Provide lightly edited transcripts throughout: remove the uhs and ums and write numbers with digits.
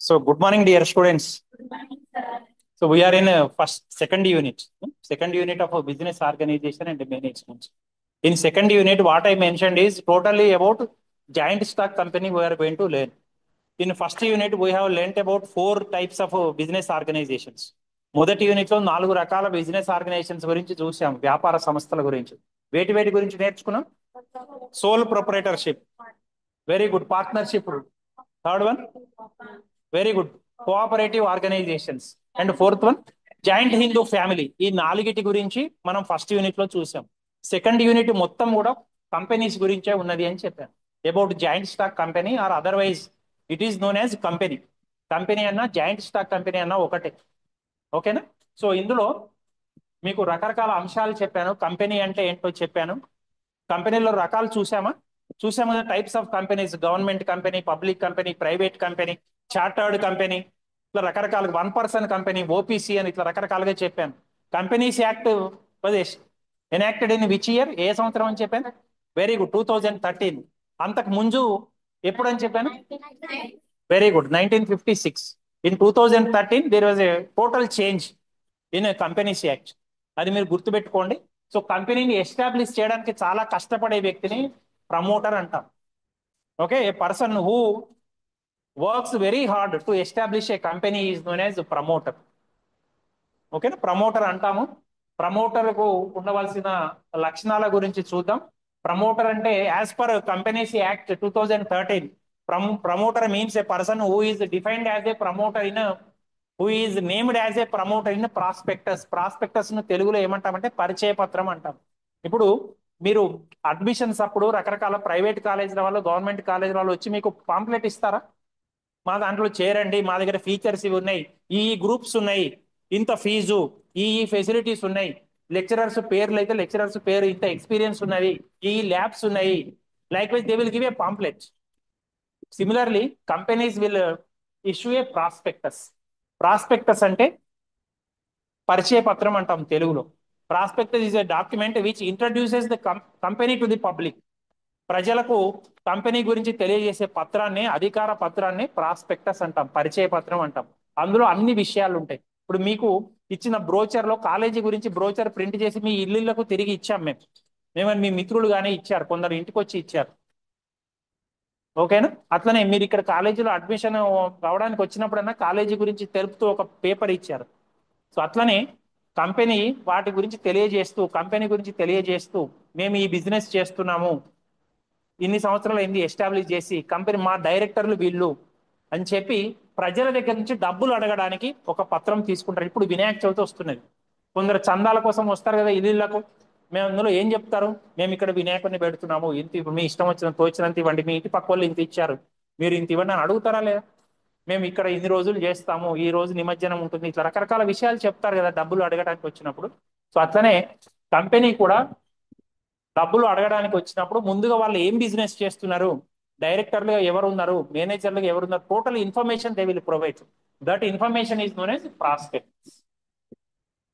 So, good morning, dear students. So, we are in second unit, second unit of a business organization and management. In second unit, what I mentioned is totally about giant stock company we are going to learn. In first unit, we have learnt about four types of business organizations. మొదటి unit లో 4 రకాల business organisations గురించి చూసాం, వ్యాపార సంస్థల గురించి. వేటి గురించి నేర్చుకున్నాం? Sole proprietorship, very good. Partnership, third one, very good, cooperative organisations, and fourth one joint Hindu family. ఈ నాలుగిటి గురించి మనం ఫస్ట్ యూనిట్ లో చూసాం. సెకండ్ యూనిట్ మొత్తం కూడా కంపెనీస్ గురించే ఉన్నది అని చెప్పాను. About joint stock company or otherwise it is known as company. Company అన్నా జాయింట్ స్టాక్ కంపెనీ అన్నా ఒకటే. ఓకేనా? సో ఇందులో మీకు రకరకాల అంశాలు చెప్పాను. కంపెనీ అంటే ఏంటో చెప్పాను. కంపెనీలో రకాలు చూసాము కదా. Types of companies: government company, public company, private company, chartered company, ఇట్లా రకరకాలుగా, 1 పర్సన్ కంపెనీ, ఓపీసీ అని ఇట్లా రకరకాలుగా చెప్పాను. కంపెనీస్ యాక్ట్ ప్రదేశ్ ఎనాక్టెడ్ ఇన్ విచ్ ఇయర్, ఏ సంవత్సరం అని చెప్పాను? Very good, 2013. అంతకు ముందు ఎప్పుడని చెప్పాను? Very good, 1956. In 2013 there was a total change in companies act. అది మీరు గుర్తుపెట్టుకోండి. సో కంపెనీని ఎస్టాబ్లిష్ చేయడానికి చాలా కష్టపడే వ్యక్తిని ప్రమోటర్ అంటాం. Okay, A person who works very hard to establish a company is known as promoter. ఓకేనా? ప్రమోటర్ అంటాము. ప్రమోటర్కు ఉండవలసిన లక్షణాల గురించి చూద్దాం. ప్రమోటర్ అంటే as per companies act 2013, promoter means A person who is defined as a promoter in, who is named as a promoter in prospectus. Prospectus ను తెలుగులో ఏమంటామంటే పరిచయ పత్రం అంటాం. ఇప్పుడు మీరు అడ్మిషన్స్ అప్పుడు రకరకాల ప్రైవేట్ కాలేజీల వాళ్ళు, గవర్నమెంట్ కాలేజీల వాళ్ళు వచ్చి మీకు పాంప్లెట్ ఇస్తారా? మా దాంట్లో చేరండి, మా దగ్గర ఫీచర్స్ ఇవి ఉన్నాయి, ఈ గ్రూప్స్ ఉన్నాయి, ఇంత ఫీజు, ఈ ఫెసిలిటీస్ ఉన్నాయి, లెక్చరర్స్ పేర్లు అయితే లెక్చరర్స్ పేరు, ఇంత ఎక్స్పీరియన్స్ ఉన్నది, ఈ ల్యాబ్స్ ఉన్నాయి. Likewise they will give a pamphlet. Similarly companies will issue a prospectus. Prospectus అంటే పరిచయ పత్రం అంటాం తెలుగులో. Prospectus is a document which introduces the company to the public. ప్రజలకు కంపెనీ గురించి తెలియజేసే పత్రాన్ని, అధికార పత్రాన్ని ప్రాస్పెక్టస్ అంటాం, పరిచయ పత్రం అంటాం. అందులో అన్ని విషయాలు ఉంటాయి. ఇప్పుడు మీకు ఇచ్చిన బ్రోచర్ లో కాలేజీ గురించి బ్రోచర్ ప్రింట్ చేసి మీ ఇల్లులకు తిరిగి ఇచ్చాం మేము. మేమని మీ మిత్రులు గానే ఇచ్చారు, కొందరు ఇంటికి వచ్చి ఇచ్చారు. ఓకేనా? అట్లనే మీరు ఇక్కడ కాలేజీలో అడ్మిషన్ కావడానికి వచ్చినప్పుడన్నా కాలేజీ గురించి తెలుపుతూ ఒక పేపర్ ఇచ్చారు. సో అట్లనే కంపెనీ వాటి గురించి తెలియజేస్తూ, కంపెనీ గురించి తెలియజేస్తూ, మేము ఈ బిజినెస్ చేస్తున్నాము, ఇన్ని సంవత్సరాలు అయింది ఎస్టాబ్లిష్ చేసి, కంపెనీ మా డైరెక్టర్లు వీళ్ళు అని చెప్పి ప్రజల దగ్గర నుంచి డబ్బులు అడగడానికి ఒక పత్రం తీసుకుంటారు. ఇప్పుడు వినాయక చవితి వస్తున్నది, కొందరు చందాల కోసం వస్తారు కదా ఇల్లులకు. మేము అందులో ఏం చెప్తారు? మేము ఇక్కడ వినాయకుడిని పెడుతున్నాము, ఇంత ఇప్పుడు మీ ఇష్టం వచ్చిన తోచినంత ఇవ్వండి, మీ ఇంటి పక్క వాళ్ళు ఇంత ఇచ్చారు, మీరు ఇంత ఇవ్వండి అని అడుగుతారా లేదా? మేము ఇక్కడ ఇన్ని రోజులు చేస్తాము, ఈ రోజు నిమజ్జనం ఉంటుంది, ఇట్లా రకరకాల విషయాలు చెప్తారు కదా డబ్బులు అడగడానికి వచ్చినప్పుడు. సో అట్లనే కంపెనీ కూడా డబ్బులు అడగడానికి వచ్చినప్పుడు ముందుగా వాళ్ళు ఏం బిజినెస్ చేస్తున్నారు, డైరెక్టర్లుగా ఎవరు ఉన్నారు, మేనేజర్లుగా ఎవరు ఉన్నారు, total information they will provide. That information is known as prospectus.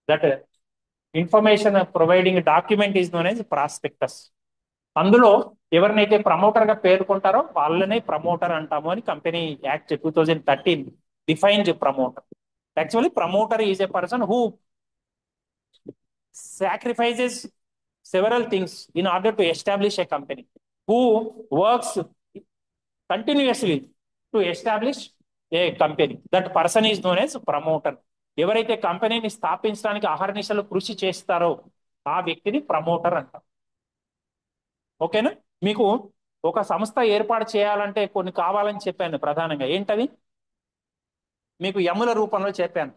That information providing document is known as prospectus. అందులో ఎవరినైతే ప్రమోటర్ గా పేర్కొంటారో వాళ్ళనే ప్రమోటర్ అంటాము అని company act 2013 defines promoter. Actually promoter is a person who sacrifices several things in order to establish a company, who works continuously to establish a company. That person is known as promoter. ఎవరైతే కంపెనీని స్థాపించడానికి అహర్నిశలు కృషి చేస్తారో ఆ వ్యక్తిని promoter అంటారు. ఓకేనా? మీకు ఒక సంస్థ ఏర్పాటు చేయాలంటే కొన్ని కావాలని చెప్పాను ప్రధానంగా. ఏంటవి? మీకు ఎముల రూపంలో చెప్పాను.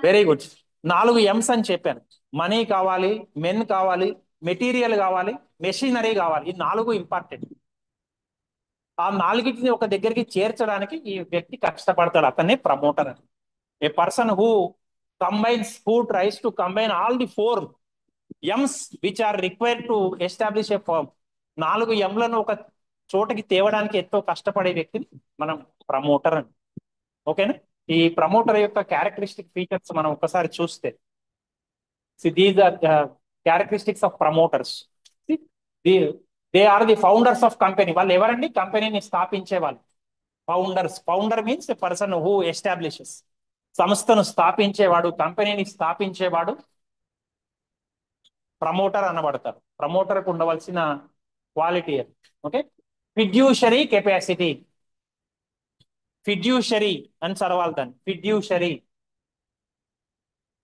వెరీ గుడ్, 4 M's అని చెప్పాను. మనీ కావాలి, మెన్ కావాలి, మెటీరియల్ కావాలి, మెషినరీ కావాలి. ఈ 4 ఇంపార్టెంట్. ఆ 4టిని ఒక దగ్గరికి చేర్చడానికి ఈ వ్యక్తి కష్టపడతాడు, అతన్ని ప్రమోటర్ అని. A person who combines, who tries to combine all the 4 M's which are required to establish a firm. 4 M'లను ఒక చోటకి తేవడానికి ఎంతో కష్టపడే వ్యక్తిని మనం ప్రమోటర్ అని. ఓకేనా? ఈ ప్రమోటర్ యొక్క క్యారెక్టరిస్టిక్ ఫీచర్స్ మనం ఒకసారి చూస్తే, these are characteristics of promoters. They are the founders of company. వాళ్ళు ఎవరండి? కంపెనీని స్థాపించే వాళ్ళు. Founder means a person who establishes. సంస్థను స్థాపించేవాడు, కంపెనీని స్థాపించేవాడు ప్రమోటర్ అనబడతారు. ప్రమోటర్కు ఉండవలసిన క్వాలిటీ అది. ఓకే. ఫిడ్యూషరీ కెపాసిటీ. ఫిడ్యూషరీ అని చదవాలి దాన్ని. ఫిడ్యూషరీ.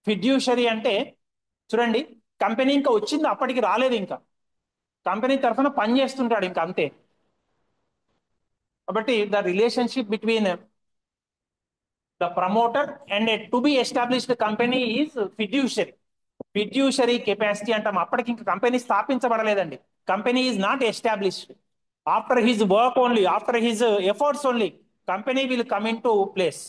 ఫిడ్యూషరీ అంటే చూడండి, కంపెనీ ఇంకా వచ్చింది, అప్పటికి రాలేదు, ఇంకా కంపెనీ తరఫున పని చేస్తుంటాడు ఇంకా అంతే. కాబట్టి the relationship between the promoter and a to be established company is fiduciary. Fiduciary capacity అంటాం. అప్పటికి ఇంకా కంపెనీ స్థాపించబడలేదండి. Company is not established. After his work only, after his efforts only company will come in to place.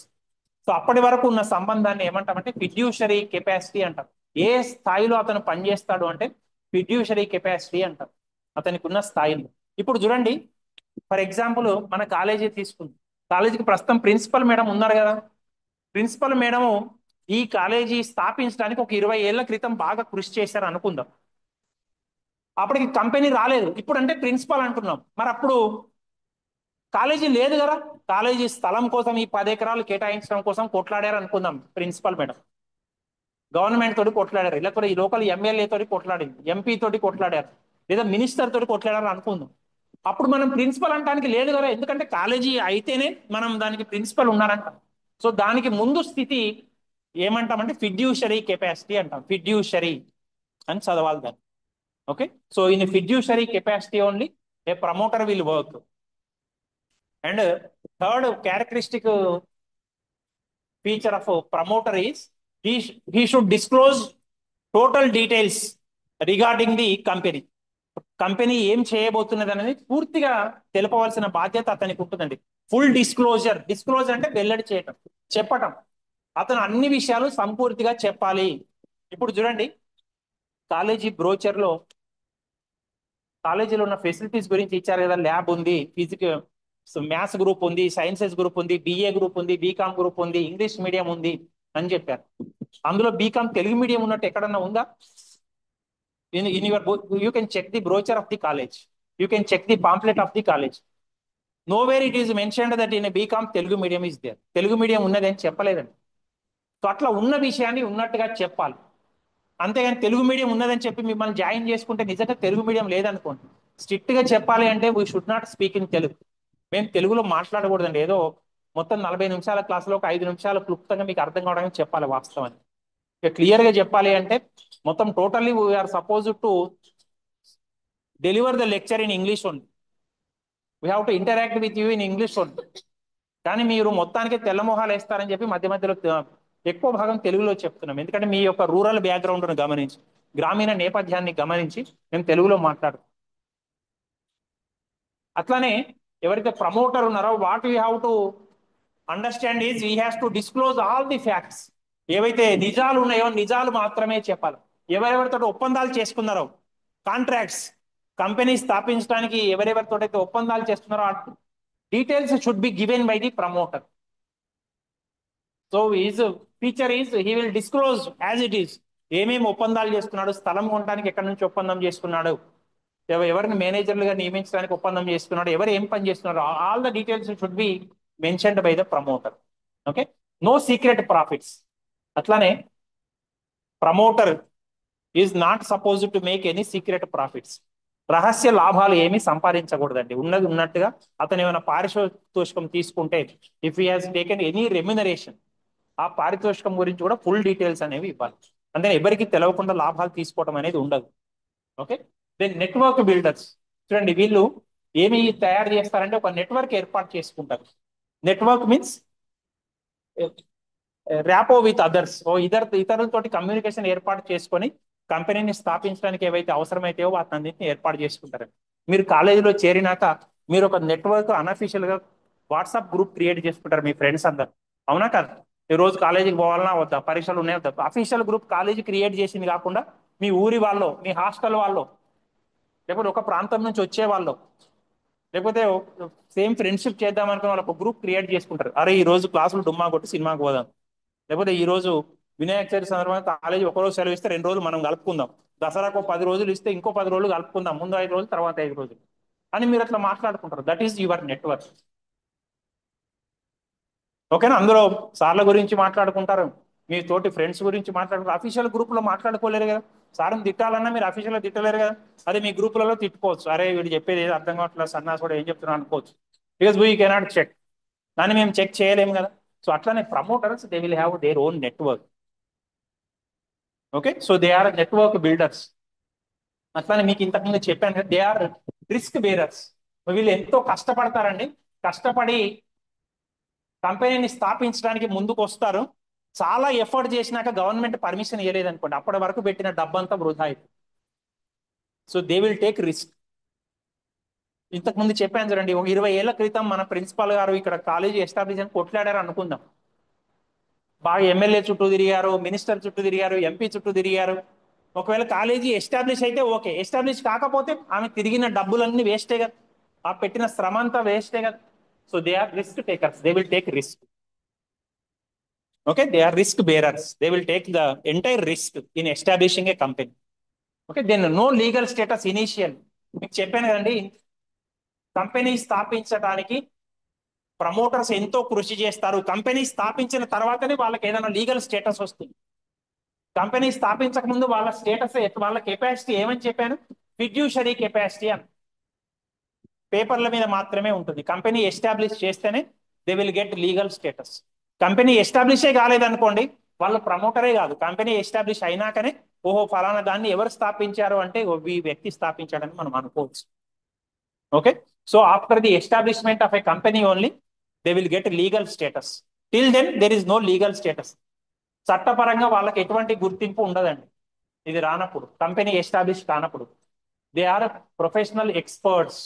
So అప్పటి వరకు ఉన్న సంబంధాన్ని ఏమంటామంటే ఫిడ్యూషరీ capacity అంటాం. ఏ స్థాయిలో అతను పనిచేస్తాడు అంటే ఫిడ్యూషరీ కెపాసిటీ అంటాం, అతనికి ఉన్న స్థాయిలో. ఇప్పుడు చూడండి, ఫర్ ఎగ్జాంపుల్ మన కాలేజీ తీసుకుంది. కాలేజీకి ప్రస్తుతం ప్రిన్సిపల్ మేడం ఉన్నారు కదా. ప్రిన్సిపల్ మేడం ఈ కాలేజీ స్థాపించడానికి ఒక 20 ఏళ్ల క్రితం బాగా కృషి చేశారు అనుకుందాం. అప్పటికి కంపెనీ రాలేదు. ఇప్పుడు అంటే ప్రిన్సిపల్ అంటున్నాం. మరి అప్పుడు కాలేజీ లేదు కదా. కాలేజీ స్థలం కోసం ఈ 10 ఎకరాలు కేటాయించడం కోసం కొట్లాడారు అనుకుందాం ప్రిన్సిపల్ మేడం. గవర్నమెంట్ తోటి కొట్లాడారు, లేకపోతే ఈ లోకల్ ఎమ్మెల్యే తోటి కొట్లాడింది, ఎంపీ తోటి కొట్లాడారు, లేదా మినిస్టర్ తోటి కొట్లాడారు అనుకుందాం. అప్పుడు మనం ప్రిన్సిపల్ అంటానికి లేదు కదా, ఎందుకంటే కాలేజీ అయితేనే మనం దానికి ప్రిన్సిపల్ ఉన్నారంటాం. సో దానికి ముందు స్థితి ఏమంటామంటే ఫిడ్యూషరీ కెపాసిటీ అంటాం. ఫిడ్యూషరీ అని చదవాలి దాన్ని. Okay. So in fiduciary capacity only a promoter will work. And third characteristic feature of a promoter is he should disclose total details regarding the company. Company ఏం చేయబోతున్నది అనేది పూర్తిగా తెలపవలసిన బాధ్యత అతనికి ఉంటుందండి. Full disclosure. డిస్క్లోజర్ అంటే వెల్లడి చేయటం, చెప్పటం. అతను అన్ని విషయాలు సంపూర్తిగా చెప్పాలి. ఇప్పుడు చూడండి, కాలేజీ బ్రోచర్ లో కాలేజీలో ఉన్న ఫెసిలిటీస్ గురించి ఇచ్చారు కదా. ల్యాబ్ ఉంది, మ్యాథ్స్ గ్రూప్ ఉంది, సైన్సెస్ గ్రూప్ ఉంది, బిఏ గ్రూప్ ఉంది, బీకామ్ గ్రూప్ ఉంది, ఇంగ్లీష్ మీడియం ఉంది అని చెప్పారు. అందులో బీకామ్ తెలుగు మీడియం ఉన్నట్టు ఎక్కడన్నా ఉందా? In your you can check the brochure of the college, you can check the pamphlet of the college. Nowhere it is mentioned that in BCom Telugu medium is there. Telugu medium ఉన్నది అని చెప్పలేదండి. So అట్లా ఉన్న విషయాన్ని ఉన్నట్టుగా చెప్పాలి. అంతేగాని Telugu medium ఉన్నదని చెప్పి మిమ్మల్ని జాయిన్ చేసుకుంటే నిజంగా తెలుగు మీడియం లేదనుకోండి, స్ట్రిక్ట్ గా చెప్పాలి అంటే we should not speak in Telugu. మేము తెలుగులో మాట్లాడకూడదండి. ఏదో మొత్తం 40 నిమిషాల క్లాసులో ఒక 5 నిమిషాలు క్లుప్తంగా మీకు అర్థం కావడానికి చెప్పాలి వాస్తవాన్ని. ఇక క్లియర్ గా చెప్పాలి అంటే మొత్తం totally we are suppose to deliver the lecture in English only. We have to interact with you in English only. కానీ మీరు మొత్తానికి తెల్లమొహాలు వేస్తారని చెప్పి మధ్య మధ్యలో ఎక్కువ భాగం తెలుగులో చెప్తున్నాం. ఎందుకంటే మీ యొక్క రూరల్ బ్యాక్గ్రౌండ్ను గమనించి, గ్రామీణ నేపథ్యాన్ని గమనించి మేము తెలుగులో మాట్లాడుతాం. అట్లానే ఎవరైతే ప్రమోటర్ ఉన్నారో what we have to understand is he has to disclose all the facts. ఏవైతే నిజాలు ఉన్నాయో నిజాలు మాత్రమే చెప్పాలి. ఎవరెవరితో ఒప్పందాలు చేసుకున్నారో, కాంట్రాక్ట్స్, కంపెనీ స్థాపించడానికి ఎవరెవరితో అయితే ఒప్పందాలు చేస్తున్నారో ఆ details should be given by the promoter. So is feature is he will disclose as it is. ఏమేమి ఒప్పందాలు చేసుకున్నాడు, స్థలం కొనడానికి ఎక్కడి నుంచి ఒప్పందం చేసుకున్నాడు, ఎవరిని మేనేజర్లుగా నియమించడానికి ఒప్పందం చేసుకున్నాడు, ఎవరు ఏం పని చేస్తున్నారు, all the details should be mentioned by the promoter. Okay. No secret profits. అట్లానే promoter is not suppose to make any secret profits. రహస్య లాభాలు ఏమీ సంపాదించకూడదండి. ఉన్నది ఉన్నట్టుగా అతను ఏమైనా పారితోషికం తీసుకుంటే, if he has taken any remuneration, ఆ పారితోషికం గురించి కూడా ఫుల్ డీటెయిల్స్ అనేవి ఇవ్వాలి. అంటే ఎవరికి తెలవకుండా లాభాలు తీసుకోవడం అనేది ఉండదు. ఓకే. Then network builders. చూడండి, వీళ్ళు ఏమి తయారు చేస్తారంటే ఒక నెట్వర్క్ ఏర్పాటు చేసుకుంటారు. Network means rapport with others. ఇతరులతోటి కమ్యూనికేషన్ ఏర్పాటు చేసుకొని కంపెనీని స్థాపించడానికి ఏవైతే అవసరమైతాయో వాటిని అన్నింటినీ ఏర్పాటు చేసుకుంటారు. మీరు కాలేజీలో చేరినాక మీరు ఒక నెట్వర్క్ అన్అఫీషియల్ గా వాట్సాప్ గ్రూప్ క్రియేట్ చేసుకుంటారు మీ ఫ్రెండ్స్ అందరు. అవునా కదా? ఈ రోజు కాలేజీకి పోవాలన్నా వద్దా, పరీక్షలు ఉన్నాయా వద్దా, అఫీషియల్ గ్రూప్ కాలేజీ క్రియేట్ చేసింది కాకుండా మీ ఊరి వాళ్ళు, మీ హాస్టల్ వాళ్ళు, లేకపోతే ఒక ప్రాంతం నుంచి వచ్చే వాళ్ళు, లేకపోతే సేమ్ ఫ్రెండ్షిప్ చేద్దాం అనుకున్న వాళ్ళు ఒక గ్రూప్ క్రియేట్ చేసుకుంటారు. అరే ఈ రోజు క్లాసులు డుమ్మా కొట్టి సినిమాకి పోదాం, లేకపోతే ఈ రోజు వినాయక చవితి సందర్భంగా కాలేజీ ఒక రోజు సెలవు ఇస్తే 2 రోజులు మనం కలుపుకుందాం, దసరాకు 10 రోజులు ఇస్తే ఇంకో 10 రోజులు కలుపుకుందాం, ముందు 5 రోజులు తర్వాత 5 రోజులు అని మీరు అట్లా మాట్లాడుకుంటారు. That is your network. ఓకేనా? అందులో సార్ల గురించి మాట్లాడుకుంటారు, మీ తోటి ఫ్రెండ్స్ గురించి మాట్లాడుకుంటారు. అఫీషియల్ గ్రూప్లో మాట్లాడుకోలేరు కదా, సార్ని తిట్టాలన్నా మీరు అఫీషియల్గా తిట్టలేరు కదా. అదే మీ గ్రూపులలో తిట్టుకోవచ్చు, అరే వీడు చెప్పేది ఏది అర్థం కావట్లేదు, సన్నాస్ కూడా ఏం చెప్తున్నా అనుకోవచ్చు. బికాస్ వీ కెనాట్ చెక్, దాన్ని మేము చెక్ చేయలేము కదా. సో అట్లానే promoters they will have their own network. Okay, so they are network builders. అట్లానే మీకు ఇంతకుముందు చెప్పాను కదా, దే ఆర్ రిస్క్ బేరర్స్. వీళ్ళు ఎంతో కష్టపడతారండి, కష్టపడి కంపెనీని స్థాపించడానికి ముందుకు వస్తారు. చాలా ఎఫర్ట్ చేసినాక గవర్నమెంట్ పర్మిషన్ ఇవ్వలేదు అనుకోండి, అప్పటి వరకు పెట్టిన డబ్బంతా వృధా అవుతుంది. So they will take risk. ఇంతకు ముందు చెప్పాను చూడండి, ఒక 20 ఏళ్ల క్రితం మన ప్రిన్సిపాల్ గారు ఇక్కడ కాలేజీ ఎస్టాబ్లిష్ అని కొట్లాడారు అనుకుందాం. బాగా ఎమ్మెల్యే చుట్టూ తిరిగారు, మినిస్టర్ చుట్టూ తిరిగారు, ఎంపీ చుట్టూ తిరిగారు. ఒకవేళ కాలేజీ ఎస్టాబ్లిష్ అయితే ఓకే, ఎస్టాబ్లిష్ కాకపోతే ఆమె తిరిగిన డబ్బులన్నీ వేస్టే కదా, ఆ పెట్టిన శ్రమ అంతా వేస్టే కదా. So they are risk takers, they will take risk. Okay, they are risk bearers, they will take the entire risk in establishing a company. Okay, then no legal status initial. మీకు చెప్పాను కదండి, కంపెనీ స్థాపించడానికి promoters ఎంతో కృషి చేస్తారు, company స్థాపించిన తర్వాతనే వాళ్ళకి ఏదైనా లీగల్ స్టేటస్ వస్తుంది. కంపెనీ స్థాపించక ముందు వాళ్ళ స్టేటస్, వాళ్ళ కెపాసిటీ ఏమని చెప్పాను, ఫిడ్యూషరీ కెపాసిటీ అని పేపర్ల మీద మాత్రమే ఉంటుంది. కంపెనీ ఎస్టాబ్లిష్ చేస్తేనే they will get legal status. Company ఎస్టాబ్లిషే కాలేదనుకోండి, వాళ్ళు ప్రమోటరే కాదు, కంపెనీ ఎస్టాబ్లిష్ అయినాకనే ఓహో ఫలానా దాన్ని ఎవరు స్థాపించారు అంటే ఈ వ్యక్తి స్థాపించాడని మనం అనుకోవచ్చు. Okay, so after the establishment of a company only they will get legal status. Till then there is no legal status. చట్టపరంగా వాళ్ళకి ఎటువంటి గుర్తింపు ఉండదండి ఇది రానప్పుడు, కంపెనీ ఎస్టాబ్లిష్ కానప్పుడు. They are professional experts.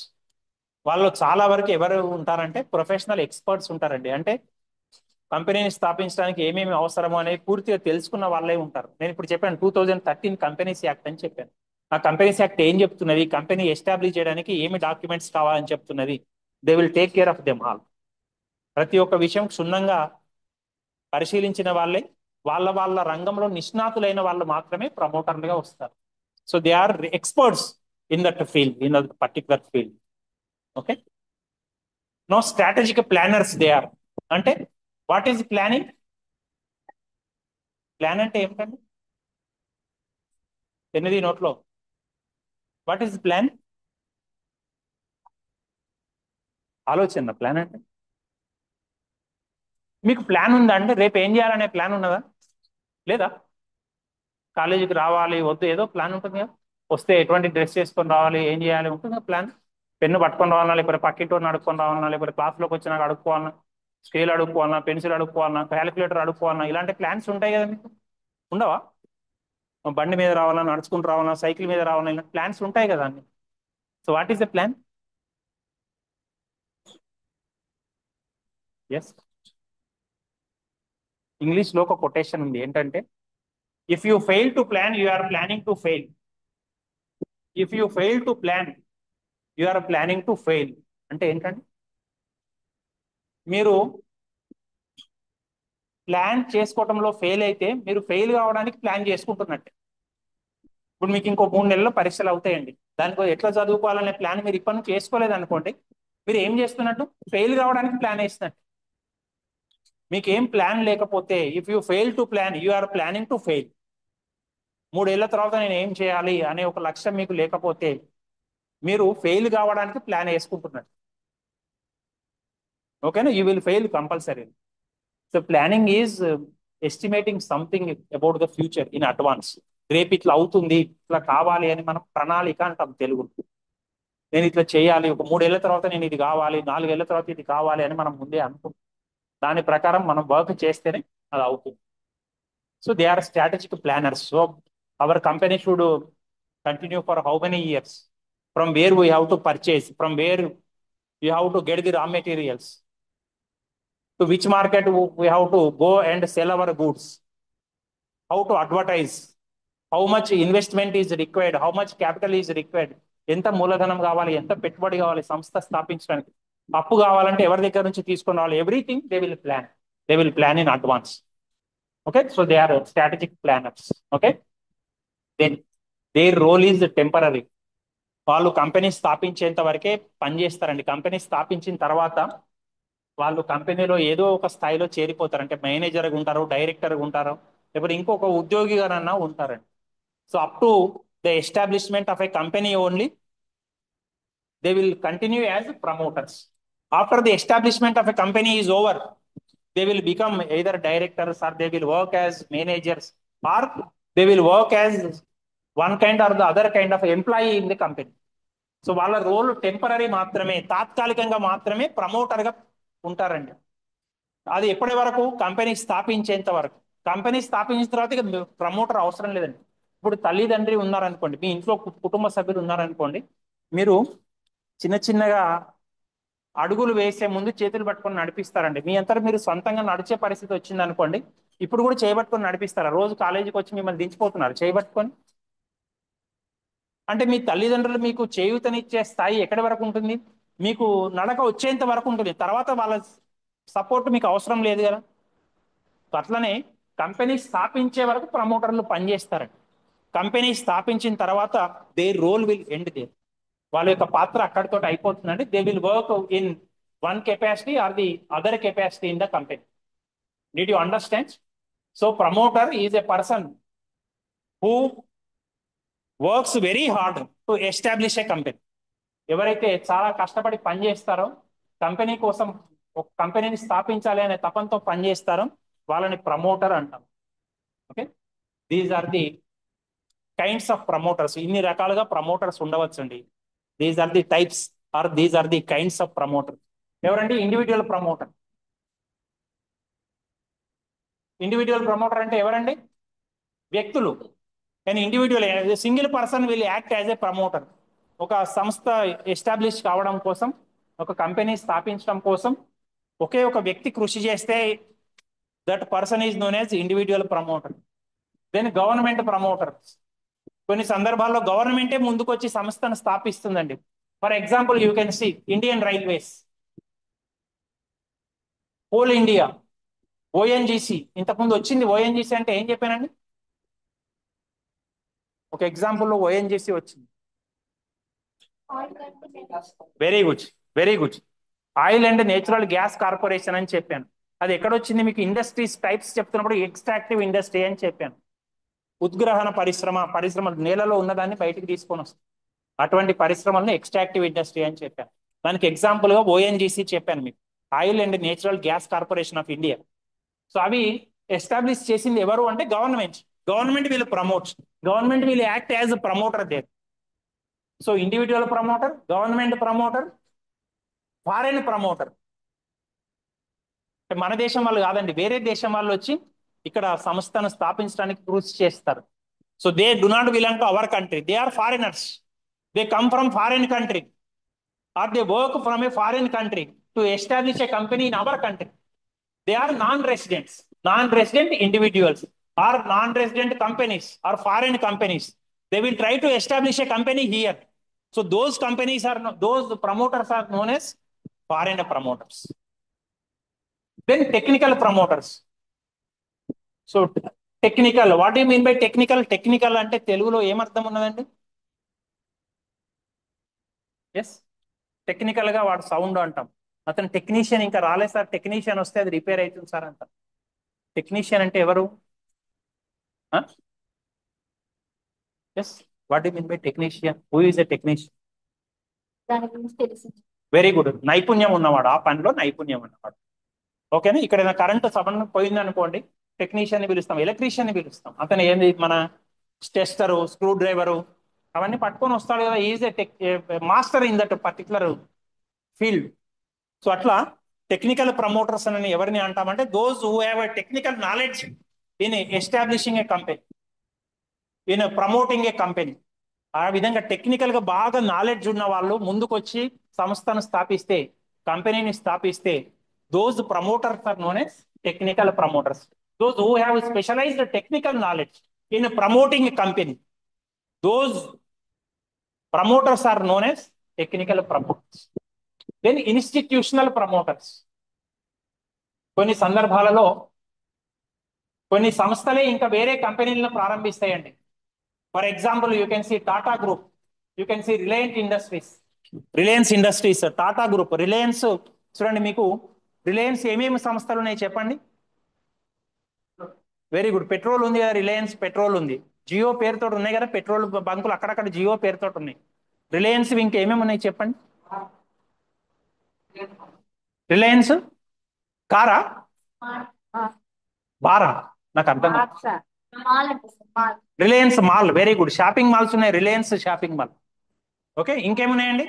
వాళ్ళు చాలా వరకు ఎవరు ఉంటారంటే ప్రొఫెషనల్ ఎక్స్పర్ట్స్ ఉంటారండి. అంటే కంపెనీని స్థాపించడానికి ఏమేమి అవసరమో అనేది పూర్తిగా తెలుసుకున్న వాళ్ళే ఉంటారు. నేను ఇప్పుడు చెప్పాను 2013 కంపెనీస్ యాక్ట్ అని చెప్పాను. ఆ కంపెనీస్ యాక్ట్ ఏం చెప్తున్నది, కంపెనీ ఎస్టాబ్లిష్ చేయడానికి ఏమి డాక్యుమెంట్స్ కావాలని చెప్తున్నది, they will take care of them all. ప్రతి ఒక్క విషయం క్షుణ్ణంగా పరిశీలించిన వాళ్ళే, వాళ్ళ వాళ్ళ రంగంలో నిష్ణాతులైన వాళ్ళు మాత్రమే ప్రమోటర్లుగా వస్తారు. So they are experts in that field, in that particular field. Okay, no strategic planners they are. అంటే వాట్ ఈస్ ప్లానింగ్? ప్లాన్ అంటే ఏమిటండి? ఎనిమిది నోట్లో. What is plan? ఆలోచన ప్లాన్ అంటే. మీకు ప్లాన్ ఉందా అంటే రేపు ఏం చేయాలనే ప్లాన్ ఉన్నదా? లేదా? కాలేజీకి రావాలి వద్దు, ఏదో ప్లాన్ ఉంటుంది కదా. వస్తే ఎటువంటి డ్రెస్ చేసుకొని రావాలి, ఏం చేయాలి ఉంటుంది కదా ప్లాన్. పెన్ను పట్టుకొని రావాలన్నా, లేకపోతే పక్కింటి అడుక్కొని రావాలన్నా, లేకపోతే క్లాస్లోకి వచ్చినాక అడుక్కోవాలన్నా, స్కేల్ అడుక్కోవాలన్నా, పెన్సిల్ అడుక్కోవాలన్నా, క్యాలిక్యులేటర్ అడుక్కోవాలన్నా, ఇలాంటి ప్లాన్స్ ఉంటాయి కదా మీకు, ఉండవా? బండి మీద రావాలన్నా, నడుచుకుంటూ రావాలన్నా, సైకిల్ మీద రావాలన్నా, ఇలాంటి ప్లాన్స్ ఉంటాయి కదా అన్ని. So what is the plan? Yes, English లో ఒక కొటేషన్ ఉంది ఏంటంటే, if you fail to plan you are planning to fail. If you fail to plan you are planning to fail. అంటే ఏంటంటే, మీరు ప్లాన్ చేసుకోవడంలో ఫెయిల్ అయితే మీరు ఫెయిల్ కావడానికి ప్లాన్ చేసుకుంటున్నట్టే. ఇప్పుడు మీకు ఇంకో 3 నెలల్లో పరీక్షలు అవుతాయండి, దానికి ఎట్లా చదువుకోవాలనే ప్లాన్ మీరు ఇప్పటి నుంచి చేసుకోలేదు అనుకోండి, మీరు ఏం చేస్తున్నట్టు, ఫెయిల్ కావడానికి ప్లాన్ వేస్తున్నట్టు. మీకు ఏం ప్లాన్ లేకపోతే, if you fail to plan you are planning to fail. 3 ఏళ్ల తర్వాత నేను ఏం చేయాలి అనే ఒక లక్ష్యం మీకు లేకపోతే మీరు ఫెయిల్ కావడానికి ప్లాన్ వేసుకుంటున్నట్టు. ఓకేనా, you will fail compulsory. So planning is estimating something about the future in advance. రేపు ఇట్లా అవుతుంది, ఇట్లా కావాలి అని మనం ప్రణాళిక అంటాం తెలుగు. నేను ఇట్లా చేయాలి, ఒక 3 ఏళ్ల తర్వాత నేను ఇది కావాలి, 4 ఏళ్ల తర్వాత ఇది కావాలి అని మనం ముందే అనుకుంటాం. దాని ప్రకారం మనం వర్క్ చేస్తేనే అది అవుతుంది. So they are strategic planners. So our company should continue for how many years, from where we have to purchase, from where you have to get the raw materials, to which market we have to go and sell our goods, how to advertise, how much investment is required, how much capital is required, ఎంత మూలధనం కావాలి, ఎంత పెట్టుబడి కావాలి సంస్థ స్థాపించడానికి, అప్పు కావాలంటే ఎవరి దగ్గర నుంచి తీసుకొని రావాలి, everything they will plan, they will plan in advance. Okay, so they are strategic planners. Okay, then their role is temporary. వాళ్ళు కంపెనీ స్థాపించేంత వరకే పనిచేస్తారండి. కంపెనీ స్థాపించిన తర్వాత వాళ్ళు కంపెనీలో ఏదో ఒక స్థాయిలో చేరిపోతారు, అంటే మేనేజర్గా ఉంటారు, డైరెక్టర్గా ఉంటారు, లేకపోతే ఇంకొక ఉద్యోగిగానన్నా ఉంటారండి. So up to the establishment of A company only they will continue as promoters. After the establishment of a company is over, they will become either directors or they will work as managers or they will work as one kind or the other kind of employee in the company. So వాళ్ళ role temporary మాత్రమే, తాత్కాలికంగా మాత్రమే ప్రమోటర్గా ఉంటారండి. అది ఎప్పటి వరకు? Company స్థాపించేంత వరకు. Company స్థాపించిన తర్వాత ఇక ప్రమోటర్ అవసరం లేదండి. ఇప్పుడు తల్లిదండ్రి ఉన్నారనుకోండి, మీ ఇంట్లో కుటుంబ సభ్యులు ఉన్నారనుకోండి, మీరు చిన్న చిన్నగా అడుగులు వేసే ముందు చేతులు పట్టుకొని నడిపిస్తారండి. మీ అంతటా మీరు సొంతంగా నడిచే పరిస్థితి వచ్చింది అనుకోండి, ఇప్పుడు కూడా చేయబట్టుకొని నడిపిస్తారా? రోజు కాలేజీకి వచ్చి మిమ్మల్ని దించిపోతున్నారు చేయబట్టుకొని. అంటే మీ తల్లిదండ్రులు మీకు చేయూతనిచ్చే స్థాయి ఎక్కడి వరకు ఉంటుంది? మీకు నడక వచ్చేంత వరకు ఉంటుంది, తర్వాత వాళ్ళ సపోర్ట్ మీకు అవసరం లేదు కదా. అట్లనే కంపెనీ స్థాపించే వరకు ప్రమోటర్లు పనిచేస్తారండి. కంపెనీ స్థాపించిన తర్వాత they role will end there. వాళ్ళ యొక్క పాత్ర అక్కడితో అయిపోతుందండి. They will work in one capacity or the other capacity in the company. Did you understand? So promoter is a person who works very hard to establish a company. ఎవరైతే చాలా కష్టపడి పనిచేస్తారో, company కోసం ఒక కంపెనీని స్థాపించాలి అనే తపంతో పనిచేస్తారో వాళ్ళని ప్రమోటర్ అంటాం. Okay, these are the kinds of promoters. ఇన్ని రకాలుగా ప్రమోటర్స్ ఉండవచ్చండి. These are the types or these are the kinds of promoter. ఎవరండి? Individual promoter. ఇండివిజువల్ ప్రమోటర్ అంటే ఎవరండి? వ్యక్తులు. కానీ individual single person will act as a promoter. ఒక సంస్థ ఎస్టాబ్లిష్ కావడం కోసం, ఒక కంపెనీ స్థాపించడం కోసం ఒకే ఒక వ్యక్తి కృషి చేస్తే that person is known as individual promoter. Then government promoter. కొన్ని సందర్భాల్లో గవర్నమెంటే ముందుకొచ్చి సంస్థను స్థాపిస్తుందండి. For example you can see Indian Railways, Coal India, ONGC. ఇంతకుముందు వచ్చింది. ఓఎన్జీసీ అంటే ఏం చెప్పానండి? ఒక ఎగ్జాంపుల్లో ఓఎన్జీసీ వచ్చింది. Very good, very good. Oil and natural gas corporation అని చెప్పాను. అది ఎక్కడొచ్చింది? మీకు ఇండస్ట్రీస్ టైప్స్ చెప్తున్నప్పుడు ఎక్స్ట్రాక్టివ్ ఇండస్ట్రీ అని చెప్పాను. ఉద్గ్రహణ పరిశ్రమ నేలలో ఉన్నదాన్ని బయటికి తీసుకొని వస్తుంది. అటువంటి పరిశ్రమలను ఎక్స్ట్రాక్టివ్ ఇండస్ట్రీ అని చెప్పాను. దానికి ఎగ్జాంపుల్ గా ఓఎన్జీసీ చెప్పాను మీకు, oil and natural gas corporation of India. So అవి ఎస్టాబ్లిష్ చేసింది ఎవరు అంటే government. Government will promote, government will act as promoter there. So individual promoter, government promoter, foreign promoter. మన దేశం వాళ్ళు కాదండి, వేరే దేశం వాళ్ళు వచ్చి ఇక్కడ సంస్థను స్థాపించడానికి కృషి చేస్తారు. So they do not belong to our country, they are foreigners. They come from foreign country or they work from a foreign country to establish a company in our country. They are non-residents, non-resident individuals or non-resident companies or foreign companies. They will try to establish a company here. So those companies are, those promoters are known as foreign promoters. Then technical promoters. So technical, what do you mean by technical? Technical అంటే తెలుగులో ఏమర్థం ఉన్నదండి? Yes, technical గా వాడు sound అంటాం. అతను technician ఇంకా రాలేదు సార్, టెక్నీషియన్ వస్తే అది రిపేర్ అవుతుంది సార్ అంట. టెక్నీషియన్ అంటే ఎవరు? Yes, what you mean by technician? Who is a technician? దాని గురించి తెలిసి వెరీ గుడ్, నైపుణ్యం ఉన్నవాడు, ఆ పనిలో నైపుణ్యం ఉన్నవాడు. ఓకేనా? ఇక్కడ ఏదైనా కరెంట్ సంబంధం పోయింది అనుకోండి, టెక్నీషియన్ ని పిలుస్తాం, ఎలక్ట్రీషియన్ ని పిలుస్తాం. అతను ఏంది, మన టెస్టరు, స్క్రూ డ్రైవరు అవన్నీ పట్టుకొని వస్తాడు కదా. Is a master in that particular field. So అట్లా టెక్నికల్ ప్రమోటర్స్ అని ఎవరిని అంటామంటే those who have a technical knowledge in establishing a company, in promoting a company. ఆ విధంగా టెక్నికల్ గా బాగా నాలెడ్జ్ ఉన్న వాళ్ళు ముందుకొచ్చి సంస్థను స్థాపిస్తే, కంపెనీని స్థాపిస్తే those promoters are known as technical promoters. Those who have specialised technical knowledge in promoting a company, those promoters are known as technical promoters. Then institutional promoters. కొన్ని సందర్భాలలో కొన్ని సంస్థలే ఇంకా వేరే కంపెనీలను ప్రారంభిస్తాయండి. For example you can see Tata group, you can see Reliance industries, Reliance industries, Tata group, Reliance. చూడండి, మీకు రిలయన్స్ ఏమేమి సంస్థలు ఉన్నాయి చెప్పండి. Very good. పెట్రోల్ ఉంది కదా, రిలయన్స్ పెట్రోల్ ఉంది. జియో పేరుతో ఉన్నాయి కదా పెట్రోల్ బంకులు, అక్కడక్కడ జియో పేరుతో ఉన్నాయి. రిలయన్స్ ఇంకేమేమి ఉన్నాయి చెప్పండి. రిలయన్స్ కారా బారా నాకు అర్థం కాదు. మాల్ అంటే sir mall. Reliance mall, very good. Shopping malls ఉన్నాయి, రిలయన్స్ షాపింగ్ మాల్. ఓకే, ఇంకేమున్నాయండి?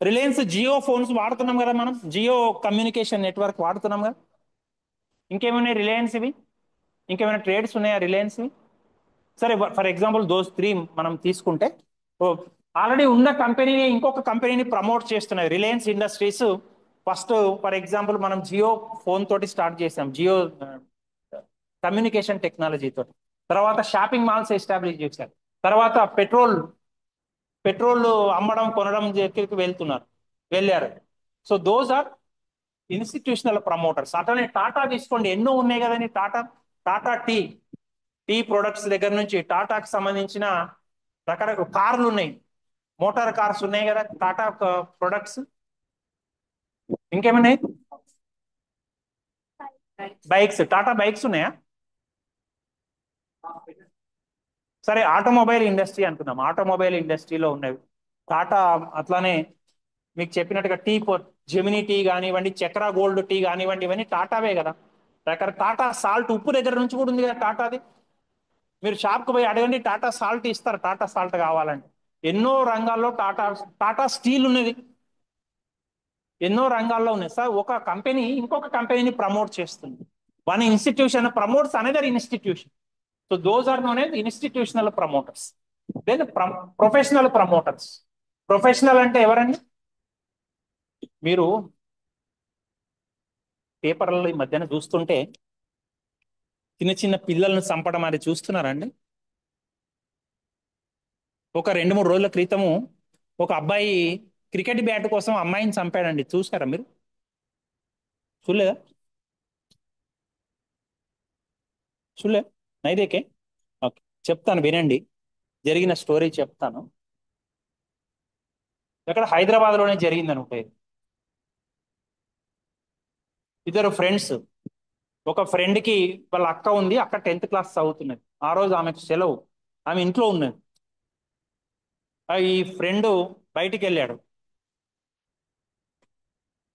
రిలయన్స్ జియో ఫోన్స్ వాడుతున్నాం కదా మనం, జియో కమ్యూనికేషన్ నెట్వర్క్ వాడుతున్నాం కదా. ఇంకేమున్నాయి రిలయన్స్ ఇవి? ఇంకేమైనా ట్రేడ్స్ ఉన్నాయా రిలయన్స్? సరే, ఫర్ ఎగ్జాంపుల్ దోస్ త్రీ మనం తీసుకుంటే, ఆల్రెడీ ఉన్న కంపెనీని ఇంకొక కంపెనీని ప్రమోట్ చేస్తున్నాయి Reliance industries. First for example మనం జియో ఫోన్ తోటి స్టార్ట్ చేసాం, జియో కమ్యూనికేషన్ టెక్నాలజీ తోటి. తర్వాత షాపింగ్ మాల్స్ ఎస్టాబ్లిష్ చేశారు. తర్వాత పెట్రోల్ పెట్రోల్ అమ్మడం కొనడం దగ్గరికి వెళ్ళారు. So those are institutional promoters. అట్లనే టాటా తీసుకోండి, ఎన్నో ఉన్నాయి కదండి. టాటా టీ ప్రొడక్ట్స్ దగ్గర నుంచి టాటాకి సంబంధించిన రకరకాల కార్లు ఉన్నాయి, మోటార్ కార్స్ ఉన్నాయి కదా టాటా ప్రొడక్ట్స్. ఇంకేమున్నాయి? బైక్స్, టాటా బైక్స్ ఉన్నాయా? సరే, ఆటోమొబైల్ ఇండస్ట్రీ అనుకుందాం. ఆటోమొబైల్ ఇండస్ట్రీలో ఉన్నవి టాటా. అట్లానే మీకు చెప్పినట్టుగా జెమినీ టీ కానివ్వండి, చక్రా గోల్డ్ టీ కానివ్వండి, ఇవన్నీ టాటావే కదా. టాటా సాల్ట్, ఉప్పు దగ్గర నుంచి కూడా ఉంది కదా టాటాది. మీరు షాప్కి పోయి అడగండి, టాటా సాల్ట్ ఇస్తారు, టాటా సాల్ట్ కావాలంటే. ఎన్నో రంగాల్లో టాటా స్టీల్ ఉన్నది, ఎన్నో రంగాల్లో ఉన్నాయి సార్. ఒక కంపెనీ ఇంకొక కంపెనీని ప్రమోట్ చేస్తుంది. One institution promotes another institution. So those are known as institutional promoters. Then professional promoters. Professional అంటే ఎవరండి? మీరు పేపర్లలో ఈ మధ్యన చూస్తుంటే చిన్న చిన్న పిల్లలను చంపడం అది చూస్తున్నారండి. ఒక 2-3 రోజుల క్రితము ఒక అబ్బాయి క్రికెట్ బ్యాట్ కోసం అమ్మాయిని చంపాడండి, చూసారా మీరు? చూడలేదా? చూడలే? నైదేకే. ఓకే, చెప్తాను వినండి, జరిగిన స్టోరీ చెప్తాను. ఇక్కడ హైదరాబాద్ లోనే జరిగింది అనుకుంటే. ఇద్దరు ఫ్రెండ్స్, ఒక ఫ్రెండ్ కి వాళ్ళ అక్క ఉంది, అక్క 10th క్లాస్ చదువుతున్నది. ఆ రోజు ఆమెకు సెలవు, ఆమె ఇంట్లో ఉన్నది. ఈ ఫ్రెండ్ బయటికి వెళ్ళాడు.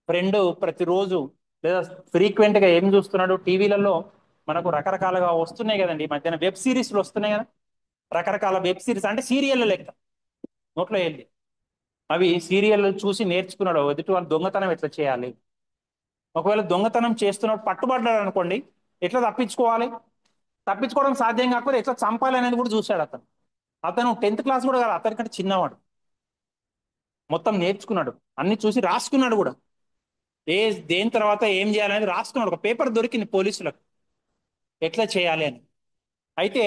ఫ్రెండ్ ప్రతిరోజు లేదా ఫ్రీక్వెంట్ గా ఏం చూస్తున్నాడు, టీవీలలో మనకు రకరకాలుగా వస్తున్నాయి కదండి ఈ మధ్యన, వెబ్ సిరీస్లు వస్తున్నాయి కదా. రకరకాల వెబ్ సిరీస్ అంటే సీరియల్ లెక్క, నోట్లో వెళ్ళి అవి సీరియల్ చూసి నేర్చుకున్నాడు ఎదుటి వాళ్ళు దొంగతనం ఎట్లా చేయాలి. ఒకవేళ దొంగతనం చేస్తున్నాడు పట్టుబడ్డాడు అనుకోండి, ఎట్లా తప్పించుకోవాలి, తప్పించుకోవడం సాధ్యం కాకపోతే ఎట్లా చంపాలి అనేది కూడా చూశాడు అతను. అతను 10th క్లాస్ కూడా కాదు, అతనికంటే చిన్నవాడు. మొత్తం నేర్చుకున్నాడు, అన్ని చూసి రాసుకున్నాడు కూడా. దేని తర్వాత ఏం చేయాలనేది రాసుకున్నాడు. ఒక పేపర్ దొరికింది పోలీసులకు, ఎట్లా చేయాలి అని. అయితే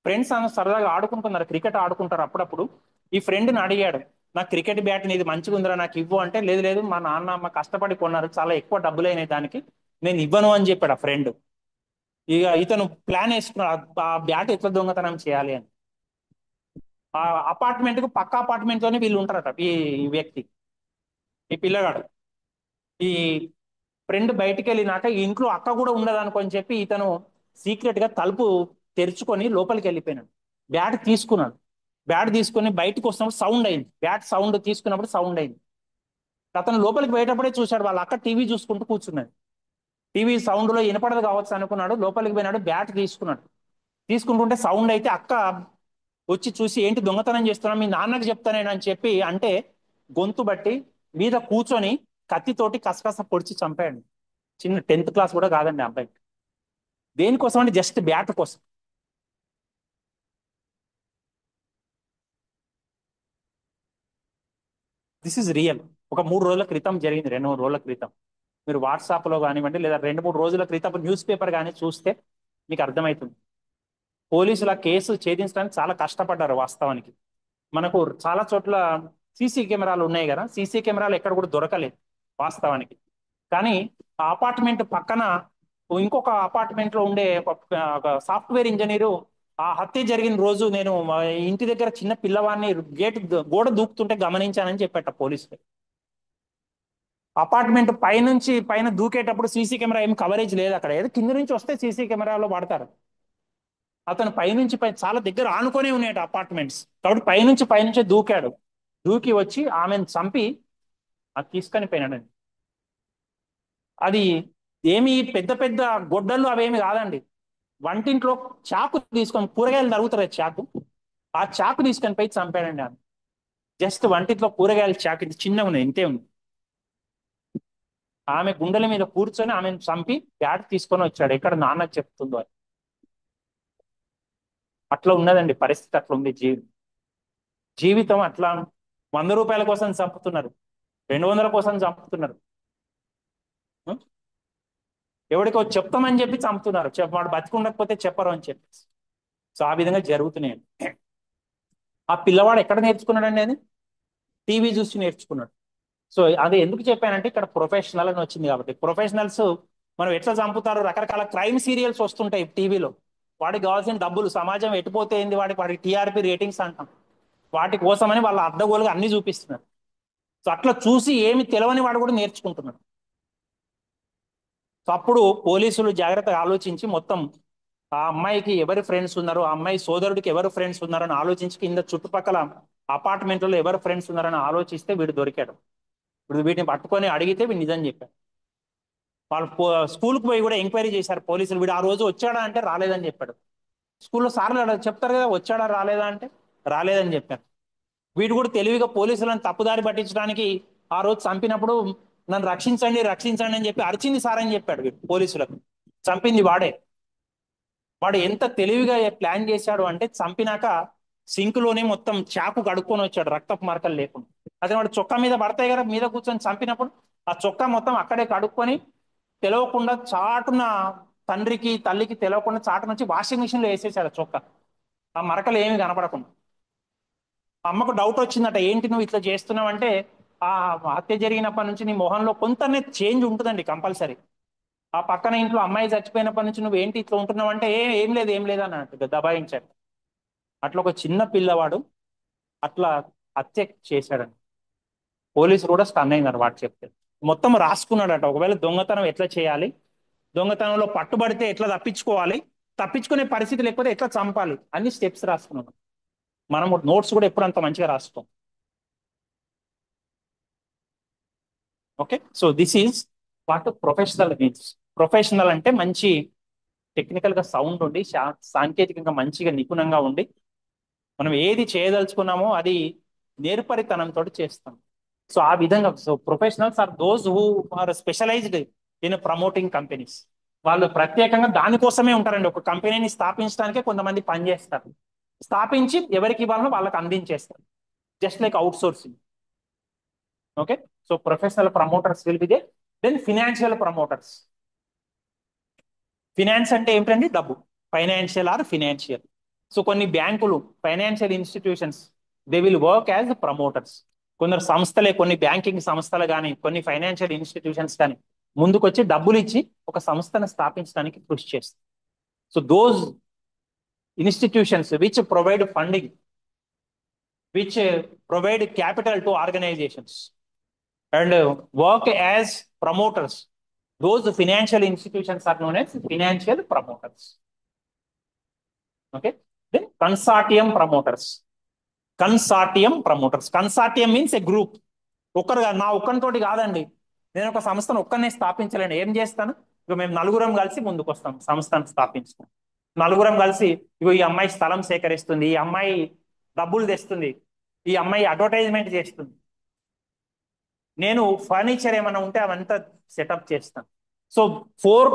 ఫ్రెండ్స్ సరదాగా ఆడుకుంటున్నారు, క్రికెట్ ఆడుకుంటారు అప్పుడప్పుడు. ఈ ఫ్రెండ్ని అడిగాడు, నాకు క్రికెట్ బ్యాట్ నీది మంచిగా ఉందిరా, నాకు ఇవ్వు అంటే, లేదు లేదు మా నాన్న అమ్మ కష్టపడి కొన్నారు, చాలా ఎక్కువ డబ్బులు అయినాయి దానికి, నేను ఇవ్వను అని చెప్పాడు ఆ ఫ్రెండ్. ఇక ఇతను ప్లాన్ వేసుకున్నాడు ఆ బ్యాట్ ఎట్లా దొంగతనం చేయాలి అని. ఆ అపార్ట్మెంట్ కు పక్క అపార్ట్మెంట్ లోనే వీళ్ళు ఉంటారట, ఈ వ్యక్తి, ఈ పిల్లగాడు. ఈ ఫ్రెండ్ బయటికి వెళ్ళినాక ఈ ఇంట్లో అక్క కూడా ఉండదు అనుకొని చెప్పి ఇతను సీక్రెట్ గా తలుపు తెరుచుకొని లోపలికి వెళ్ళిపోయినాడు. బ్యాట్ తీసుకున్నాడు. బ్యాట్ తీసుకొని బయటకు వస్తున్నప్పుడు సౌండ్ అయింది, బ్యాట్ సౌండ్ తీసుకున్నప్పుడు సౌండ్ అయింది. అతను లోపలికి పోయేటప్పుడే చూశాడు వాళ్ళ అక్క టీవీ చూసుకుంటూ కూర్చున్నది. టీవీ సౌండ్ లో వినపడదు కావచ్చు అనుకున్నాడు, లోపలికి పోయినాడు, బ్యాట్ తీసుకున్నాడు. తీసుకుంటుంటే సౌండ్ అయితే అక్క వచ్చి చూసి, ఏంటి దొంగతనం చేస్తున్నా, మీ నాన్నకి చెప్తానేను అని చెప్పి అంటే, గొంతు బట్టి మీద కూర్చొని కత్తితోటి కసకస పొడిచి చంపాడు. చిన్న 10th క్లాస్ కూడా కాదండి ఆ అబ్బాయి. దేనికోసం అంటే జస్ట్ బ్యాట్ కోసం. This is real. ఒక 3 రోజుల క్రితం జరిగింది, 2-3 రోజుల క్రితం. మీరు వాట్సాప్ లో కానివ్వండి లేదా 2-3 రోజుల క్రితం న్యూస్ పేపర్ కానీ చూస్తే మీకు అర్థమవుతుంది. పోలీసులు ఆ కేసు ఛేదించడానికి చాలా కష్టపడ్డారు వాస్తవానికి. మనకు చాలా చోట్ల సీసీ కెమెరాలు ఉన్నాయి కదా, సీసీ కెమెరాలు ఎక్కడ కూడా దొరకలేదు వాస్తవానికి. కానీ ఆ అపార్ట్మెంట్ పక్కన ఇంకొక అపార్ట్మెంట్ లో ఉండే ఒక సాఫ్ట్వేర్ ఇంజనీరు, ఆ హత్య జరిగిన రోజు నేను మా ఇంటి దగ్గర చిన్న పిల్లవాడిని గోడ దూకుతుంటే గమనించానని చెప్పాట పోలీసులు. అపార్ట్మెంట్ పైనుంచి పైన దూకేటప్పుడు సీసీ కెమెరా ఏం కవరేజ్ లేదు అక్కడ, ఏదో కింద నుంచి వస్తే సీసీ కెమెరాలో పడతారు. అతను పైనుంచి పై చాలా దగ్గర ఆనుకొనే ఉన్నాయట అపార్ట్మెంట్స్, కాబట్టి పైనుంచి దూకాడు. దూకి వచ్చి ఆమెను చంపి అది తీసుకొని పోయినాడండి. అది ఏమి పెద్ద పెద్ద గొడ్డళ్ళు అవేమి కాదండి. వంటింట్లో చాకు తీసుకొని, కూరగాయలు తరుగుతారు చాకు, ఆ చాకు తీసుకొని పోయి చంపాడండి ఆమె. జస్ట్ వంటింట్లో కూరగాయల చాకు, ఇది చిన్నగా ఉంది, ఇంతే ఉంది. ఆమె గుండెల మీద కూర్చొని ఆమెను చంపి బ్యాట్ తీసుకొని వచ్చాడు, ఎక్కడ నాన్నకు చెప్తుందో అని. అట్లా ఉన్నదండి పరిస్థితి, అట్లా ఉంది జీవితం అట్లా. 100 రూపాయల కోసం చంపుతున్నారు, 200 కోసం చంపుతున్నారు. ఉం? ఎవరికో చెప్తామని చెప్పి చంపుతున్నారు, వాడు బతికుండకపోతే చెప్పరు అని చెప్పి. సో ఆ విధంగా జరుగుతున్నాయి. ఆ పిల్లవాడు ఎక్కడ నేర్చుకున్నాడండి అది? టీవీ చూసి నేర్చుకున్నాడు. సో అది ఎందుకు చెప్పానంటే ఇక్కడ ప్రొఫెషనల్ అని వచ్చింది కాబట్టి. ప్రొఫెషనల్స్ మనం ఎట్లా చంపుతారు, రకరకాల క్రైమ్ సీరియల్స్ వస్తుంటాయి టీవీలో. వాడికి కావాల్సిన డబ్బులు, సమాజం ఎటుపోతే ఏంది, వాడికి టీఆర్పీ రేటింగ్స్ అంటాం, వాటి కోసమని వాళ్ళ అడ్డగోలుగా అన్ని చూపిస్తున్నారు. సో అట్లా చూసి ఏమి తెలియని వాడు కూడా నేర్చుకుంటున్నాడు. సో అప్పుడు పోలీసులు జాగ్రత్తగా ఆలోచించి మొత్తం ఆ అమ్మాయికి ఎవరు ఫ్రెండ్స్ ఉన్నారో, ఆ అమ్మాయి సోదరుడికి ఎవరు ఫ్రెండ్స్ ఉన్నారని ఆలోచించి, కింద చుట్టుపక్కల అపార్ట్మెంట్లలో ఎవరు ఫ్రెండ్స్ ఉన్నారని ఆలోచిస్తే వీడు దొరికాడు. ఇప్పుడు వీటిని పట్టుకొని అడిగితే వీడు నిజం చెప్పాడు. వాళ్ళు స్కూల్కి పోయి కూడా ఎంక్వైరీ చేశారు పోలీసులు, వీడు ఆ రోజు వచ్చాడా అంటే రాలేదని చెప్పాడు. స్కూల్లో సార్లు చెప్తారు కదా, వచ్చాడా రాలేదా అంటే రాలేదని చెప్పారు. వీడు కూడా తెలివిగా పోలీసులను తప్పుదారి పట్టించడానికి ఆ రోజు చంపినప్పుడు నన్ను రక్షించండి రక్షించండి అని చెప్పి అరిచింది సార్ అని చెప్పాడు వీడు పోలీసులకు. చంపింది వాడే. వాడు ఎంత తెలివిగా ప్లాన్ చేశాడు అంటే, చంపినాక సింక్ లోనే మొత్తం చాకు కడుక్కొని వచ్చాడు, రక్తపు మరకలు లేకుండా. అదే వాడు చొక్కా మీద పడతాయి కదా, మీద కూర్చొని చంపినప్పుడు ఆ చొక్కా మొత్తం అక్కడే కడుక్కొని, తెలవకుండా చాటున తండ్రికి తల్లికి తెలవకుండా చాటు నుంచి వాషింగ్ మిషన్ లో వేసేసాడు చొక్కా, ఆ మరకలు ఏమి కనపడకుండా. అమ్మకు డౌట్ వచ్చిందట, ఏంటి నువ్వు ఇట్లా చేస్తున్నావు అంటే, ఆ హత్య జరిగినప్పటి నుంచి నీ మొహంలో కొంతనే చేంజ్ ఉంటుందండి కంపల్సరీ. ఆ పక్కన ఇంట్లో అమ్మాయి చచ్చిపోయినప్పటి నుంచి నువ్వు ఏంటి ఇట్లా ఉంటున్నావు అంటే, ఏం లేదు ఏం లేదు అన్నట్టు దబాయించాడు. అట్లా ఒక చిన్న పిల్లవాడు అట్లా హత్య చేశాడండి. పోలీసులు కూడా స్టన్ అయినారు వాడు చెప్తే. మొత్తం రాసుకున్నాడట, ఒకవేళ దొంగతనం ఎట్లా చేయాలి, దొంగతనంలో పట్టుబడితే ఎట్లా తప్పించుకోవాలి, తప్పించుకునే పరిస్థితి లేకపోతే ఎట్లా చంపాలి, అన్ని స్టెప్స్ రాసుకున్నాడు. మనం నోట్స్ కూడా ఎప్పుడు అంత మంచిగా రాస్తాం. Okay, so this is what professional means. Professional అంటే మంచి టెక్నికల్ గా సౌండ్ ఉండి, సాంకేతికంగా మంచిగా నిపుణంగా ఉండి, మనం ఏది చేయదలుచుకున్నామో అది నేర్పరితనంతో చేస్తాం. సో ఆ విధంగా, so professionals are those who are specialized in promoting companies. వాళ్ళు ప్రత్యేకంగా దానికోసమే ఉంటారండి. ఒక కంపెనీని స్థాపించడానికే కొంతమంది పనిచేస్తారు, స్థాపించి ఎవరికి ఇవ్వాలనో వాళ్ళకి అందించేస్తారు, just like outsourcing. Okay, so professional promoters will be they. Then financial promoters. Finance అంటే ఏమిటండి? డబ్బు. Financial or financial. సో కొన్ని బ్యాంకులు, financial institutions, they will work as promoters. కొందరు సంస్థలే, కొన్ని బ్యాంకింగ్ సంస్థలు కానీ, కొన్ని ఫైనాన్షియల్ ఇన్స్టిట్యూషన్స్ కానీ ముందుకొచ్చి డబ్బులు ఇచ్చి ఒక సంస్థను స్థాపించడానికి కృషి చేస్తారు. So those institutions which provide funding, which provide capital to organizations and work as promoters, those financial institutions are known as financial promoters. Okay, then consortium promoters. Consortium means a group. నా ఒక్కరితోటి కాదండి, నేను ఒక సంస్థను ఒక్కనే స్థాపించలేను. ఏం చేస్తాను, ఇక మేము నలుగురం కలిసి ముందుకు వస్తాం సంస్థను స్థాపించుతాం. నలుగురం కలిసి, ఇగో ఈ అమ్మాయి స్థలం సేకరిస్తుంది, ఈ అమ్మాయి డబ్బులు తెస్తుంది, ఈ అమ్మాయి అడ్వర్టైజ్మెంట్ చేస్తుంది, నేను ఫర్నిచర్ ఏమైనా ఉంటే అవంతా సెటప్ చేస్తాను. So four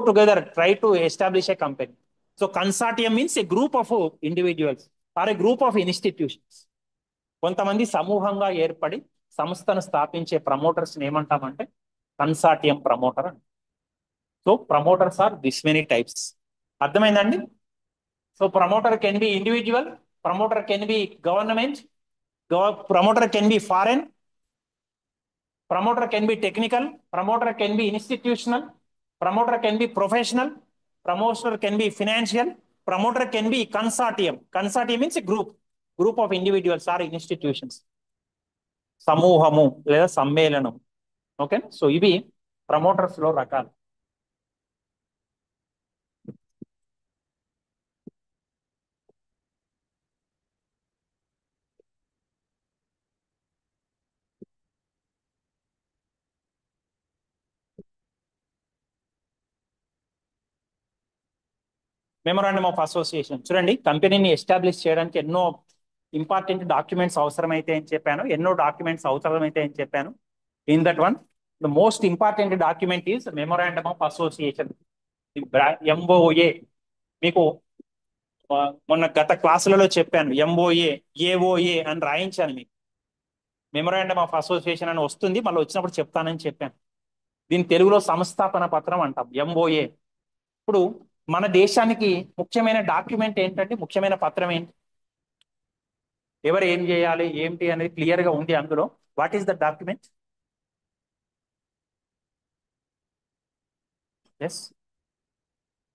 together try to establish a company. So consortium means a group of individuals or a group of institutions. కొంతమంది సమూహంగా ఏర్పడి సంస్థను స్థాపించే ప్రమోటర్స్ ఏమంటామంటే కన్సార్టియం ప్రమోటర్ అని. So promoters are this many types. అర్థమైందండి? So promoter can be individual, promoter can be government, promoter can be foreign, promoter can be technical, promoter can be institutional, promoter can be professional, promoter can be financial, promoter can be consortium. Consortium means a group of individuals or institutions. సమూహము లేదా సమ్మేళనం. Okay, so ఇవి promoters లో రకాలు. Memorandum of association చూడండి, కంపెనీని establish చేయడానికి ఎన్నో ఇంపార్టెంట్ డాక్యుమెంట్స్ అవసరమైతే అని చెప్పాను, ఎన్నో డాక్యుమెంట్స్ అవసరమైతే అని చెప్పాను. In that one the most important document is memorandum of association, MOA. మీకు మొన్న గత క్లాసులలో చెప్పాను, ఎంఓఏ ఏఓఏ అని రాయించాను మీకు. మెమొరాండమ్ ఆఫ్ అసోసియేషన్ అని వస్తుంది, మళ్ళీ వచ్చినప్పుడు చెప్తానని చెప్పాను. దీని తెలుగులో సంస్థాపన పత్రం అంటాం, ఎంఓఏ. ఇప్పుడు మన దేశానికి ముఖ్యమైన డాక్యుమెంట్ ఏంటంటే, ముఖ్యమైన పత్రం ఏంటి, ఎవరు ఏం చేయాలి ఏంటి అనేది క్లియర్ గా ఉంది అందులో. What is the document? Yes,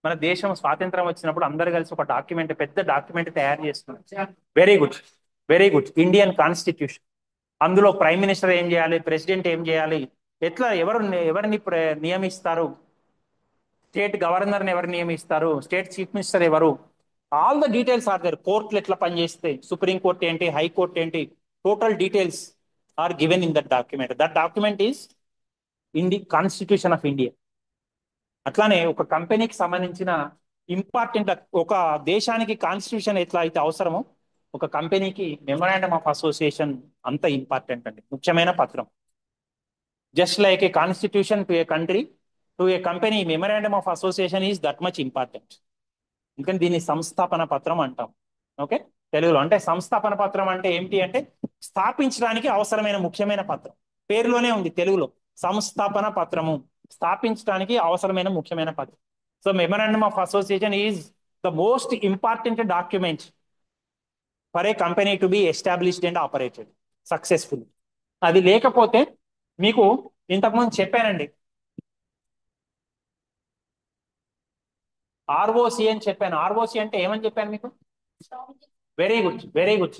మన దేశం స్వాతంత్రం వచ్చినప్పుడు అందరు కలిసి ఒక డాక్యుమెంట్, పెద్ద డాక్యుమెంట్ తయారు చేస్తున్నారు. Very good, very good. Indian constitution. అందులో ప్రైమ్ మినిస్టర్ ఏం చేయాలి, ప్రెసిడెంట్ ఏం చేయాలి, ఎట్లా ఎవరిని నియమిస్తారు, స్టేట్ గవర్నర్ని ఎవరు నియమిస్తారు, స్టేట్ చీఫ్ మినిస్టర్ ఎవరు, all the details are there. కోర్టులు ఎట్లా పనిచేస్తాయి, సుప్రీం కోర్ట్ ఏంటి, హైకోర్టు ఏంటి, total details are given in that document. That document is in the constitution of India. అట్లానే ఒక కంపెనీకి సంబంధించిన ఇంపార్టెంట్, ఒక దేశానికి కాన్స్టిట్యూషన్ ఎట్లా అయితే అవసరమో, ఒక కంపెనీకి మెమొరాండమ్ ఆఫ్ అసోసియేషన్ అంత ఇంపార్టెంట్ అండి, ముఖ్యమైన పత్రం. Just like A constitution to A country, to A company memorandum of association is that much important. ఎందుకంటే దీన్ని సంస్థాపన పత్రం అంటాం. ఓకే, తెలుగులో అంటే సంస్థాపన పత్రం అంటే ఏంటి అంటే, స్థాపించడానికి అవసరమైన ముఖ్యమైన పత్రం. పేరులోనే ఉంది తెలుగులో, సంస్థాపన పత్రము, స్థాపించడానికి అవసరమైన ముఖ్యమైన పత్రం. So memorandum of association is the most important document for a company to be established and operated successful. అది లేకపోతే, మీకు ఇంతకుముందు చెప్పానండి, ఆర్ఓసి అని చెప్పాను. ఆర్ఓసి అంటే ఏమని చెప్పాను మీకు? Very good, very good.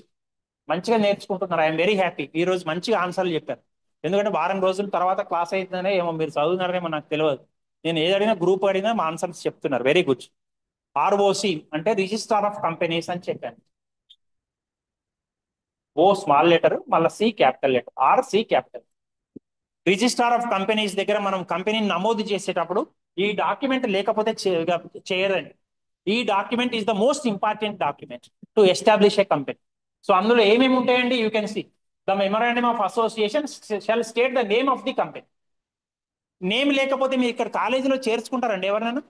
మంచిగా నేర్చుకుంటున్నారు, ఐఎమ్ వెరీ హ్యాపీ. ఈ రోజు మంచిగా ఆన్సర్లు చెప్పారు. ఎందుకంటే వారం రోజుల తర్వాత క్లాస్ అవుతుందనే ఏమో మీరు చదువుతున్నారేమో నాకు తెలియదు. నేను ఏది అడిగినా, గ్రూప్ అడిగినా మా ఆన్సర్స్ చెప్తున్నారు, వెరీ గుడ్. ఆర్ఓసి అంటే రిజిస్ట్రార్ ఆఫ్ కంపెనీస్ అని చెప్పాను. ఓ స్మాల్ లెటర్, మళ్ళీ C capital letter, R C capital. Registrar of companies దగ్గర మనం కంపెనీని నమోదు చేసేటప్పుడు ఈ డాక్యుమెంట్ లేకపోతే చేయరండి. ఈ document is the most important document to establish a company. So అందులో ఏమేమి ఉంటాయండి, you can see the memorandum of association shall state the name of the company. Name లేకపోతే మీరు ఇక్కడ కాలేజీలో చేర్చుకుంటారండి ఎవరైనా?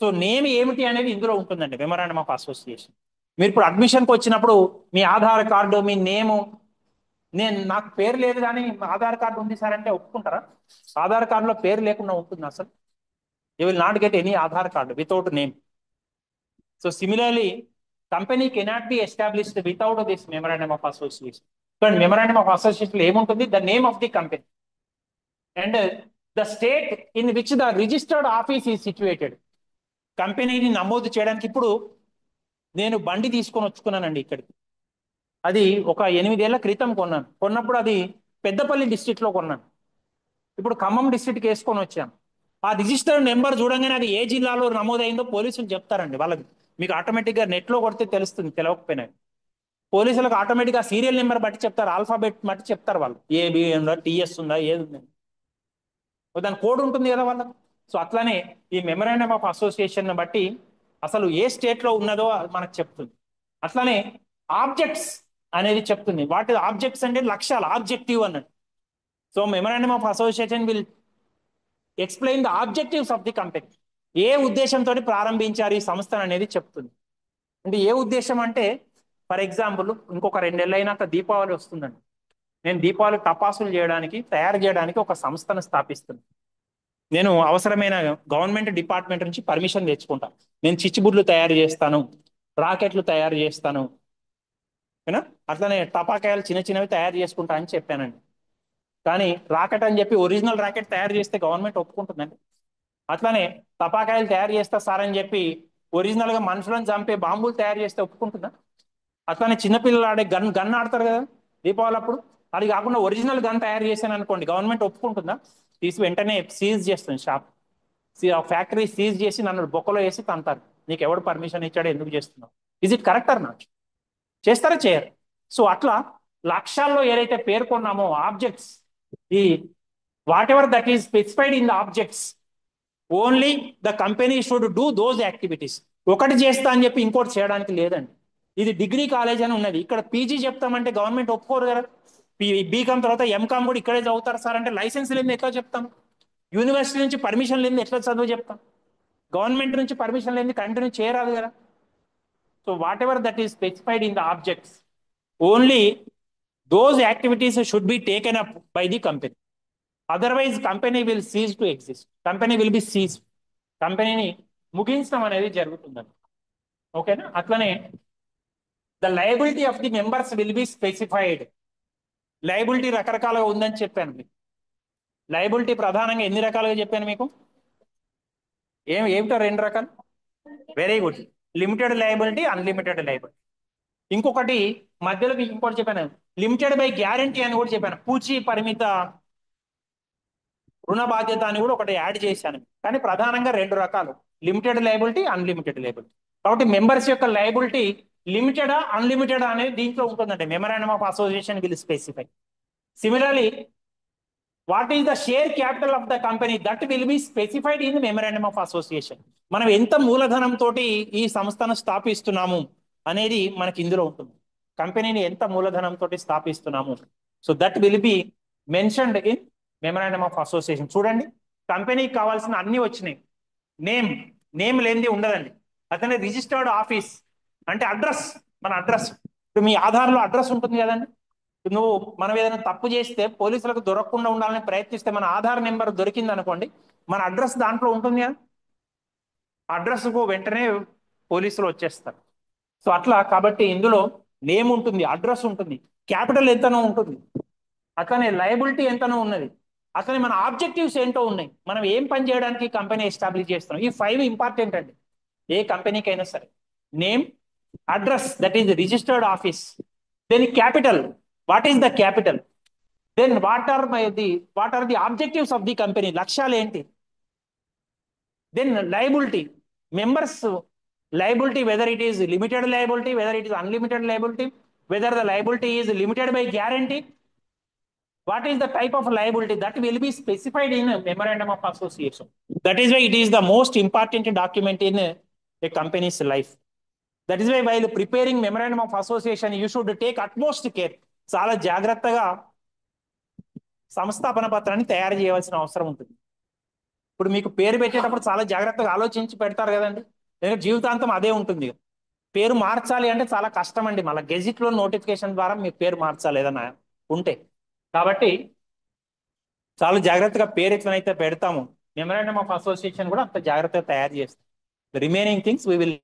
సో నేమ్ ఏమిటి అనేది ఇందులో ఉంటుందండి, మెమొరాండమ్ ఆఫ్ అసోసియేషన్. మీరు ఇప్పుడు అడ్మిషన్కి వచ్చినప్పుడు మీ ఆధార్ కార్డు, మీ నేము, నాకు పేరు లేదు కానీ ఆధార్ కార్డు ఉంది సార్ అంటే ఒప్పుకుంటారా? ఆధార్ కార్డులో పేరు లేకుండా ఉంటుంది అసలు? You will not get any Aadhaar card without name. So similarly, company cannot be established without this memorandum of association. కానీ మెమొరాండమ్ ఆఫ్ అసోసియేషన్ ఏముంటుంది? The name of the company and the state in which the registered office is situated. కంపెనీని నమోదు చేయడానికి ఇప్పుడు నేను బండి తీసుకొని వచ్చుకున్నానండి ఇక్కడికి. అది ఒక 8 ఏళ్ల క్రితం కొన్నాను. కొన్నప్పుడు అది పెద్దపల్లి డిస్ట్రిక్ట్ లో కొన్నాను. ఇప్పుడు ఖమ్మం డిస్ట్రిక్ట్కి వేసుకొని వచ్చాను. ఆ రిజిస్టర్ నెంబర్ చూడంగానే అది ఏ జిల్లాలో నమోదైందో పోలీసులు చెప్తారండి. వాళ్ళకి మీకు ఆటోమేటిక్గా నెట్లో కొడితే తెలుస్తుంది, తెలవకపోయినా. పోలీసులకు ఆటోమేటిక్గా సీరియల్ నెంబర్ బట్టి చెప్తారు, ఆల్ఫాబెట్ బట్టి చెప్తారు వాళ్ళు, ఏబి ఉందా, టిఎస్ ఉందా, ఏది ఉంది, దాని కోడ్ ఉంటుంది కదా వాళ్ళకి. సో అట్లానే ఈ మెమొరాండమ్ ఆఫ్ అసోసియేషన్ బట్టి అసలు ఏ స్టేట్ లో ఉన్నదో మనకు చెప్తుంది. అట్లానే ఆబ్జెక్ట్స్ అనేది చెప్తుంది. వాటి ఆబ్జెక్ట్స్ అంటే లక్ష్యాలు, ఆబ్జెక్టివ్ అన్నట్టు. So memorandum of association will explain the objectives of the company. ఏ ఉద్దేశంతో ప్రారంభించారు ఈ సంస్థను అనేది చెప్తుంది. అంటే ఏ ఉద్దేశం అంటే, ఫర్ ఎగ్జాంపుల్ ఇంకొక 2 నెలలు అయినాక దీపావళి వస్తుందండి. నేను దీపావళి టపాసులు చేయడానికి, తయారు చేయడానికి ఒక సంస్థను స్థాపిస్తున్నాను. నేను అవసరమైన గవర్నమెంట్ డిపార్ట్మెంట్ నుంచి పర్మిషన్ తెచ్చుకుంటాను. నేను చిచ్చుబుడ్లు తయారు చేస్తాను, రాకెట్లు తయారు చేస్తాను, ఏనా అట్లనే టపాకాయలు చిన్న చిన్నవి తయారు చేసుకుంటా అని చెప్పానండి. కానీ రాకెట్ అని చెప్పి ఒరిజినల్ రాకెట్ తయారు చేస్తే గవర్నమెంట్ ఒప్పుకుంటుందండి? అట్లానే టపాకాయలు తయారు చేస్తా సార్ అని చెప్పి ఒరిజినల్ గా మనుషులను చంపే బాంబులు తయారు చేస్తే ఒప్పుకుంటుందా? అట్లానే చిన్నపిల్లలు ఆడే గన్ ఆడతారు కదా దీపావళి అప్పుడు, అది కాకుండా ఒరిజినల్ గన్ తయారు చేశాను అనుకోండి, గవర్నమెంట్ ఒప్పుకుంటుందా? తీసి వెంటనే సీజ్ చేస్తుంది షాప్, ఫ్యాక్టరీ సీజ్ చేసి నన్ను బొక్కలో వేసి తంతారు. నీకు ఎవడు పర్మిషన్ ఇచ్చాడో, ఎందుకు చేస్తున్నావు? Is it correct or not? చేస్తారా? చేయరు. సో అట్లా లక్ష్యాల్లో ఏదైతే పేర్కొన్నామో ఆబ్జెక్ట్స్, ఈ what ever that is specified in the objects, only the company should do those activities. ఒకటి చేస్తా అని చెప్పి ఇంకోటి చేయడానికి లేదండి. ఇది డిగ్రీ కాలేజ్ అని ఉన్నది, ఇక్కడ పీజీ చెప్తామంటే గవర్నమెంట్ ఒప్పుకోరు కదా. బీకామ్ తర్వాత ఎంకామ్ కూడా ఇక్కడే చదువుతారు సార్ అంటే లైసెన్స్ లేని ఎట్లా చెప్తాం? యూనివర్సిటీ నుంచి పర్మిషన్ లేని ఎట్లా చదువు చెప్తాం? గవర్నమెంట్ నుంచి పర్మిషన్ లేని కంటిన్యూ చేయరాదు కదా. So what ever that is specified in the objects, only those activities should be taken up by the company. Otherwise company will cease to exist, company will be seize, కంపెనీని ముగించడం అనేది జరుగుతుందండి. ఓకేనా? అట్లనే the liability of the members will be specified. Liability రకరకాలుగా ఉందని చెప్పాను మీకు. Liability ప్రధానంగా ఎన్ని రకాలుగా చెప్పాను మీకు? ఏమిటో రెండు రకాలు. Very good. Limited liability, unlimited liability. ఇంకొకటి మధ్యలో మీకు ఇంకోటి చెప్పాను, లిమిటెడ్ బై గ్యారంటీ అని కూడా చెప్పాను. పూచీ పరిమిత రుణ బాధ్యత అని కూడా ఒకటి యాడ్ చేశాను. కానీ ప్రధానంగా రెండు రకాలు, లిమిటెడ్ లయబిలిటీ, అన్లిమిటెడ్ లయబిలిటీ. కాబట్టి మెంబర్స్ యొక్క లయబిలిటీ లిమిటెడా అన్లిమిటెడ్ అనేది దీంట్లో ఉంటుందండి. Memorandum of association will specify. Similarly what is the share capital of the company, that will be specified in memorandum of association. మనం ఎంత మూలధనం తోటి ఈ సంస్థను స్థాపిస్తున్నాము అనేది మనకి ఇందులో ఉంటుంది. కంపెనీని ఎంత మూలధనం తోటి స్థాపిస్తున్నాము, so that will be mentioned in memorandum of association. చూడండి, కంపెనీకి కావాల్సిన అన్ని వచ్చినాయి. నేమ్, నేమ్ లేనిది ఉండదండి. అతని రిజిస్టర్డ్ ఆఫీస్ అంటే అడ్రస్, మన అడ్రస్. ఇప్పుడు మీ ఆధార్లో అడ్రస్ ఉంటుంది కదండి. నువ్వు మనం ఏదైనా తప్పు చేస్తే పోలీసులకు దొరకకుండా ఉండాలని ప్రయత్నిస్తే మన ఆధార్ నెంబర్ దొరికింది అనుకోండి, మన అడ్రస్ దాంట్లో ఉంటుంది కదా, అడ్రస్కు వెంటనే పోలీసులు వచ్చేస్తారు. సో అట్లా కాబట్టి ఇందులో నేమ్ ఉంటుంది, అడ్రస్ ఉంటుంది, క్యాపిటల్ ఎంతనో ఉంటుంది, అట్లనే లయబిలిటీ ఎంతనో ఉన్నది, అట్లనే మన ఆబ్జెక్టివ్స్ ఏంటో ఉన్నాయి, మనం ఏం పని చేయడానికి కంపెనీ ఎస్టాబ్లిష్ చేస్తున్నాం. ఈ 5 ఇంపార్టెంట్ అండి ఏ కంపెనీకి అయినా సరే. Name, address that is registered office, then capital, what is the capital, then what are the objectives of the company, లక్ష్యాలు ఏంటి, then liability, members liability, whether it is limited liability, whether it is unlimited liability, whether the liability is limited by guarantee, what is the type of liability, that will be specified in a memorandum of association. That is why it is the most important document in a company's life. That is why while preparing memorandum of association you should take utmost care. చాలా జాగ్రత్తగా సంస్థాపన పత్రాన్ని తయారు చేయవలసిన అవసరం ఉంటుంది. ఇప్పుడు మీకు పేరు పెట్టేటప్పుడు చాలా జాగ్రత్తగా ఆలోచించి పెడతారు కదండి, ఎందుకంటే జీవితాంతం అదే ఉంటుంది. పేరు మార్చాలి అంటే చాలా కష్టం అండి, మళ్ళీ గెజిట్లో నోటిఫికేషన్ ద్వారా మీ పేరు మార్చాలి ఏదైనా ఉంటే. కాబట్టి చాలా జాగ్రత్తగా పేరు ఎట్లనైతే పెడతాము, మెమరాండమ్ ఆఫ్ అసోసియేషన్ కూడా అంత జాగ్రత్తగా తయారు చేస్తాం. Remaining things we will